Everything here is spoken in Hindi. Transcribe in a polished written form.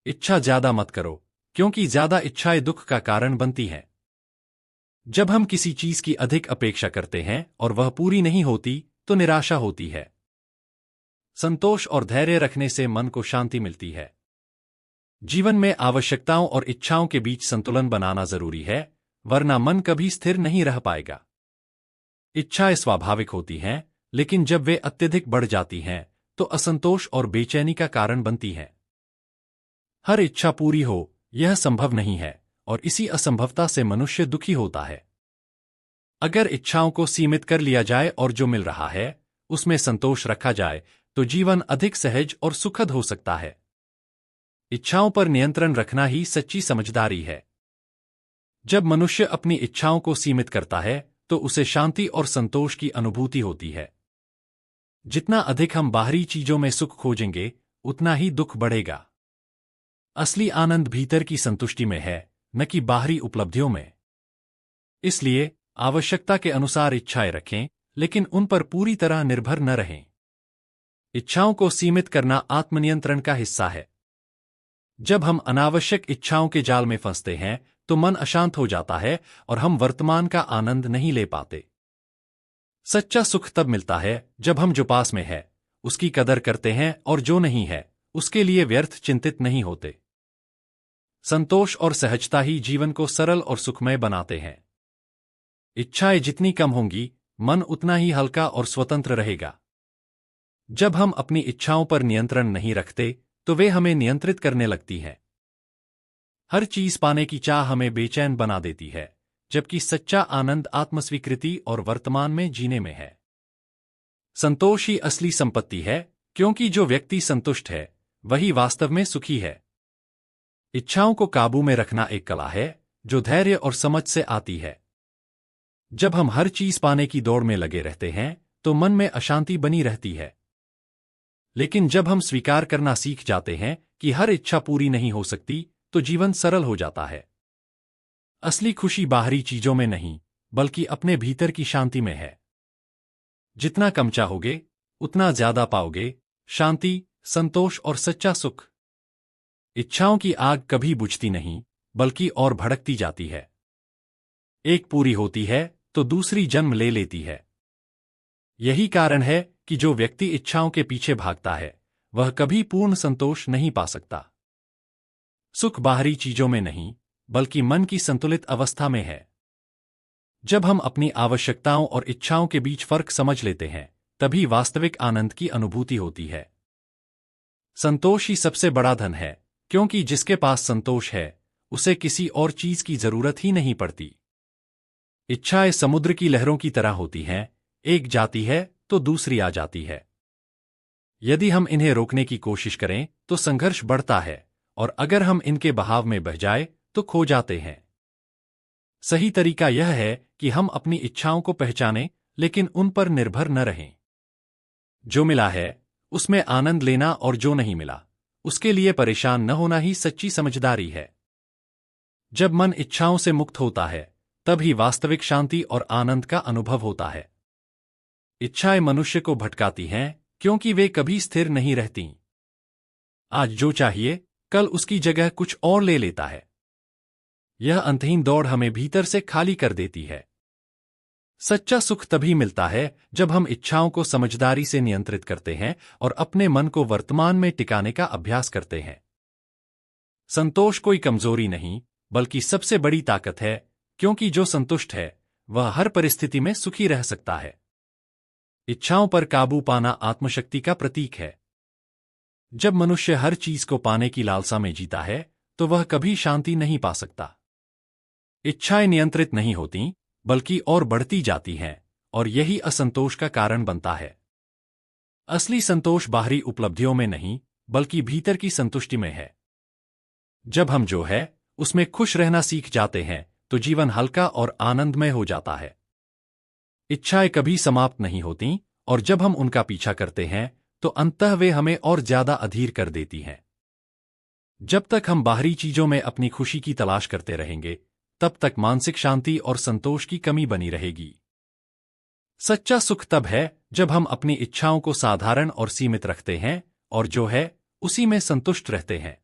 इच्छा ज्यादा मत करो, क्योंकि ज्यादा इच्छाएं दुख का कारण बनती हैं। जब हम किसी चीज की अधिक अपेक्षा करते हैं और वह पूरी नहीं होती, तो निराशा होती है। संतोष और धैर्य रखने से मन को शांति मिलती है। जीवन में आवश्यकताओं और इच्छाओं के बीच संतुलन बनाना जरूरी है, वरना मन कभी स्थिर नहीं रह पाएगा। इच्छाएं स्वाभाविक होती हैं, लेकिन जब वे अत्यधिक बढ़ जाती हैं, तो असंतोष और बेचैनी का कारण बनती हैं। हर इच्छा पूरी हो, यह संभव नहीं है, और इसी असंभवता से मनुष्य दुखी होता है। अगर इच्छाओं को सीमित कर लिया जाए और जो मिल रहा है, उसमें संतोष रखा जाए, तो जीवन अधिक सहज और सुखद हो सकता है। इच्छाओं पर नियंत्रण रखना ही सच्ची समझदारी है। जब मनुष्य अपनी इच्छाओं को सीमित करता है, तो उसे शांति और संतोष की अनुभूति होती है। जितना अधिक हम बाहरी चीजों में सुख खोजेंगे, उतना ही दुख बढ़ेगा। असली आनंद भीतर की संतुष्टि में है, न कि बाहरी उपलब्धियों में। इसलिए आवश्यकता के अनुसार इच्छाएं रखें, लेकिन उन पर पूरी तरह निर्भर न रहें। इच्छाओं को सीमित करना आत्मनियंत्रण का हिस्सा है। जब हम अनावश्यक इच्छाओं के जाल में फंसते हैं, तो मन अशांत हो जाता है और हम वर्तमान का आनंद नहीं ले पाते। सच्चा सुख तब मिलता है जब हम जो पास में है, उसकी कदर करते हैं, और जो नहीं है, उसके लिए व्यर्थ चिंतित नहीं होते। संतोष और सहजता ही जीवन को सरल और सुखमय बनाते हैं। इच्छाएं जितनी कम होंगी, मन उतना ही हल्का और स्वतंत्र रहेगा। जब हम अपनी इच्छाओं पर नियंत्रण नहीं रखते, तो वे हमें नियंत्रित करने लगती हैं। हर चीज पाने की चाह हमें बेचैन बना देती है, जबकि सच्चा आनंद आत्मस्वीकृति और वर्तमान में जीने में है। संतोष ही असली संपत्ति है, क्योंकि जो व्यक्ति संतुष्ट है, वही वास्तव में सुखी है। इच्छाओं को काबू में रखना एक कला है, जो धैर्य और समझ से आती है। जब हम हर चीज पाने की दौड़ में लगे रहते हैं, तो मन में अशांति बनी रहती है। लेकिन जब हम स्वीकार करना सीख जाते हैं कि हर इच्छा पूरी नहीं हो सकती, तो जीवन सरल हो जाता है। असली खुशी बाहरी चीजों में नहीं, बल्कि अपने भीतर की शांति में है। जितना कम चाहोगे, उतना ज्यादा पाओगे, शांति, संतोष और सच्चा सुख। इच्छाओं की आग कभी बुझती नहीं, बल्कि और भड़कती जाती है। एक पूरी होती है, तो दूसरी जन्म ले लेती है। यही कारण है कि जो व्यक्ति इच्छाओं के पीछे भागता है, वह कभी पूर्ण संतोष नहीं पा सकता। सुख बाहरी चीजों में नहीं, बल्कि मन की संतुलित अवस्था में है। जब हम अपनी आवश्यकताओं और इच्छाओं के बीच फर्क समझ लेते हैं, तभी वास्तविक आनंद की अनुभूति होती है। संतोष ही सबसे बड़ा धन है, क्योंकि जिसके पास संतोष है, उसे किसी और चीज की जरूरत ही नहीं पड़ती। इच्छाएं समुद्र की लहरों की तरह होती हैं, एक जाती है तो दूसरी आ जाती है। यदि हम इन्हें रोकने की कोशिश करें, तो संघर्ष बढ़ता है, और अगर हम इनके बहाव में बह जाए, तो खो जाते हैं। सही तरीका यह है कि हम अपनी इच्छाओं को पहचानें, लेकिन उन पर निर्भर न रहें। जो मिला है, उसमें आनंद लेना, और जो नहीं मिला, उसके लिए परेशान न होना ही सच्ची समझदारी है। जब मन इच्छाओं से मुक्त होता है, तभी वास्तविक शांति और आनंद का अनुभव होता है। इच्छाएं मनुष्य को भटकाती हैं, क्योंकि वे कभी स्थिर नहीं रहतीं। आज जो चाहिए, कल उसकी जगह कुछ और ले लेता है। यह अंतहीन दौड़ हमें भीतर से खाली कर देती है। सच्चा सुख तभी मिलता है जब हम इच्छाओं को समझदारी से नियंत्रित करते हैं और अपने मन को वर्तमान में टिकाने का अभ्यास करते हैं। संतोष कोई कमजोरी नहीं, बल्कि सबसे बड़ी ताकत है, क्योंकि जो संतुष्ट है, वह हर परिस्थिति में सुखी रह सकता है। इच्छाओं पर काबू पाना आत्मशक्ति का प्रतीक है। जब मनुष्य हर चीज को पाने की लालसा में जीता है, तो वह कभी शांति नहीं पा सकता। इच्छाएं नियंत्रित नहीं होती, बल्कि और बढ़ती जाती हैं, और यही असंतोष का कारण बनता है। असली संतोष बाहरी उपलब्धियों में नहीं, बल्कि भीतर की संतुष्टि में है। जब हम जो है, उसमें खुश रहना सीख जाते हैं, तो जीवन हल्का और आनंदमय हो जाता है। इच्छाएं कभी समाप्त नहीं होती, और जब हम उनका पीछा करते हैं, तो अंततः वे हमें और ज्यादा अधीर कर देती हैं। जब तक हम बाहरी चीजों में अपनी खुशी की तलाश करते रहेंगे, तब तक मानसिक शांति और संतोष की कमी बनी रहेगी। सच्चा सुख तब है जब हम अपनी इच्छाओं को साधारण और सीमित रखते हैं, और जो है, उसी में संतुष्ट रहते हैं।